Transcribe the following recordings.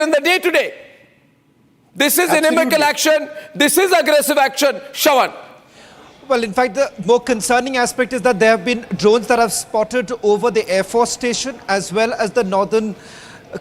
in the day-to-day. This is inimical action. This is aggressive action. Shawan. Well, in fact, the more concerning aspect is that there have been drones that have spotted over the Air Force station as well as the Northern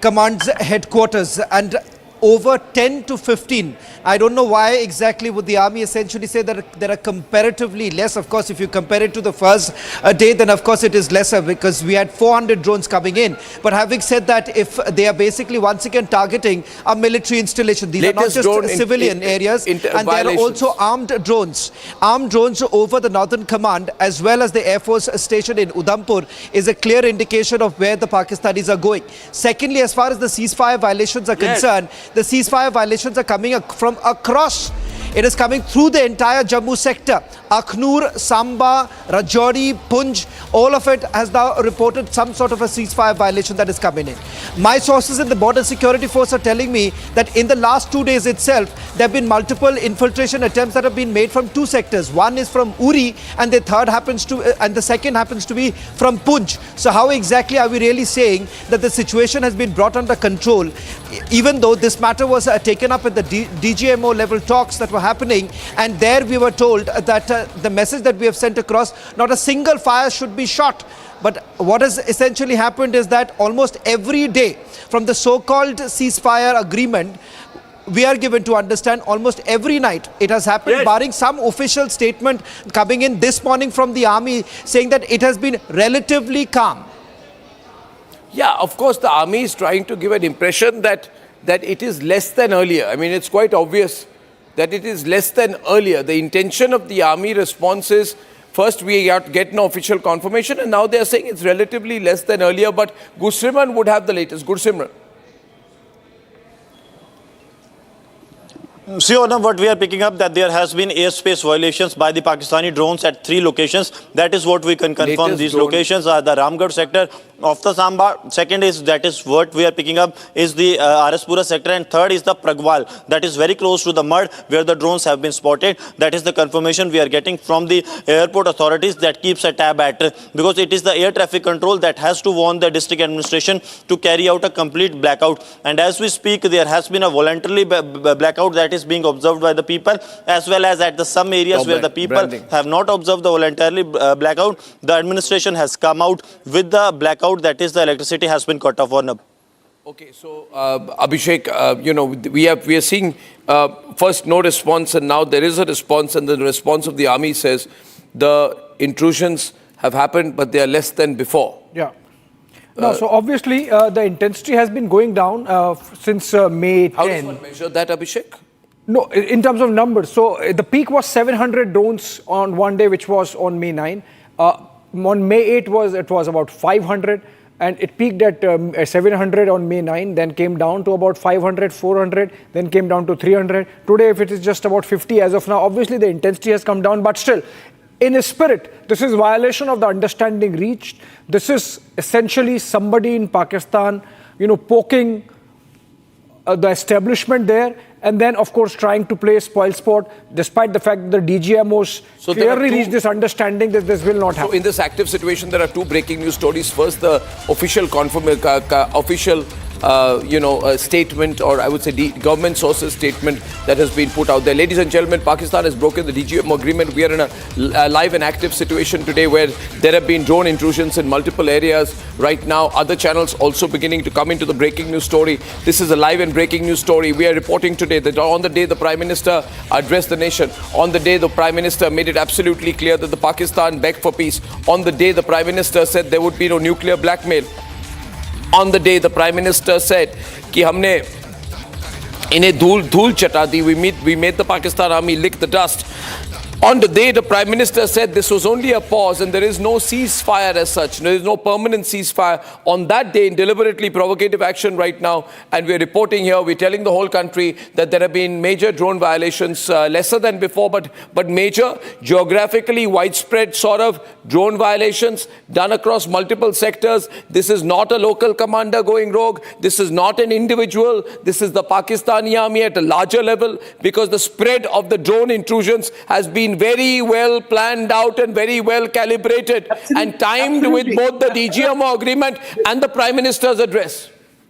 Command's headquarters, and over 10 to 15. I don't know why exactly would the army essentially say that there are comparatively less. Of course, if you compare it to the first day, then of course it is lesser because we had 400 drones coming in. But having said that, if they are basically once again targeting a military installation, these are not just civilian areas, and there are also armed drones. Armed drones over the Northern Command as well as the Air Force station in Udhampur is a clear indication of where the Pakistanis are going. Secondly, as far as the ceasefire violations are concerned, the ceasefire violations are coming from across. It is coming through the entire Jammu sector. Akhnur, Samba, Rajouri, Punj, all of it has now reported some sort of a ceasefire violation that is coming in. My sources in the Border Security Force are telling me that in the last 2 days itself, there have been multiple infiltration attempts that have been made from two sectors. One is from Uri, and the second happens to be from Punj. So how exactly are we really saying that the situation has been brought under control, even though this matter was taken up at the DGMO level talks that were happening, and there we were told that the message that we have sent across, not a single fire should be shot. But what has essentially happened is that almost every day from the so-called ceasefire agreement, we are given to understand almost every night it has happened, barring some official statement coming in this morning from the army saying that it has been relatively calm. Yeah, of course, the army is trying to give an impression that it is less than earlier. I mean, it's quite obvious that it is less than earlier. The intention of the army response is, first we have to get no official confirmation, and now they are saying it's relatively less than earlier, but Gursimran would have the latest. Gursimran. See, what we are picking up, that there has been airspace violations by the Pakistani drones at 3 locations. That is what we can confirm. These locations are the Ramgarh sector of the Samba. Second is, that is what we are picking up, is the RS Pura sector. And third is the Pragwal. That is very close to the mud where the drones have been spotted. That is the confirmation we are getting from the airport authorities that keeps a tab at, because it is the air traffic control that has to warn the district administration to carry out a complete blackout. And as we speak, there has been a voluntarily blackout that is being observed by the people, as well as at some areas where the people have not observed the voluntarily blackout, the administration has come out with the blackout, that is the electricity has been cut off on. Okay, so Abhishek, you know, we are seeing first no response, and now there is a response, and the response of the army says the intrusions have happened, but they are less than before. Yeah. No, so obviously the intensity has been going down since May 10. How does one measure that, Abhishek? No, in terms of numbers. So the peak was 700 drones on one day, which was on May 9. On May 8 it was about 500, and it peaked at 700 on May 9, then came down to about 500, 400, then came down to 300. Today, if it is just about 50 as of now, obviously the intensity has come down, but still, in a spirit, this is violation of the understanding reached. This is essentially somebody in Pakistan, you know, poking the establishment there, and then, of course, trying to play spoilsport, despite the fact that the DGMOs clearly reached this understanding that this will not happen. So, in this active situation, there are two breaking news stories. First, the official statement, or I would say government sources statement that has been put out there. Ladies and gentlemen, Pakistan has broken the DGMO agreement. We are in a live and active situation today where there have been drone intrusions in multiple areas. Right now, other channels also beginning to come into the breaking news story. This is a live and breaking news story. We are reporting today that on the day the Prime Minister addressed the nation, on the day the Prime Minister made it absolutely clear that the Pakistan begged for peace, on the day the Prime Minister said there would be no nuclear blackmail, on the day the Prime Minister said कि हमने इन्हें धूल चटा दी, we made the Pakistan army lick the dust. On the day the Prime Minister said this was only a pause and there is no ceasefire as such, there is no permanent ceasefire. On that day, in deliberately provocative action right now, and we're reporting here, we're telling the whole country that there have been major drone violations, lesser than before, but major, geographically widespread sort of drone violations done across multiple sectors. This is not a local commander going rogue. This is not an individual. This is the Pakistani army at a larger level, because the spread of the drone intrusions has been very well planned out and very well calibrated and timed with both the DGMO agreement and the Prime Minister's address.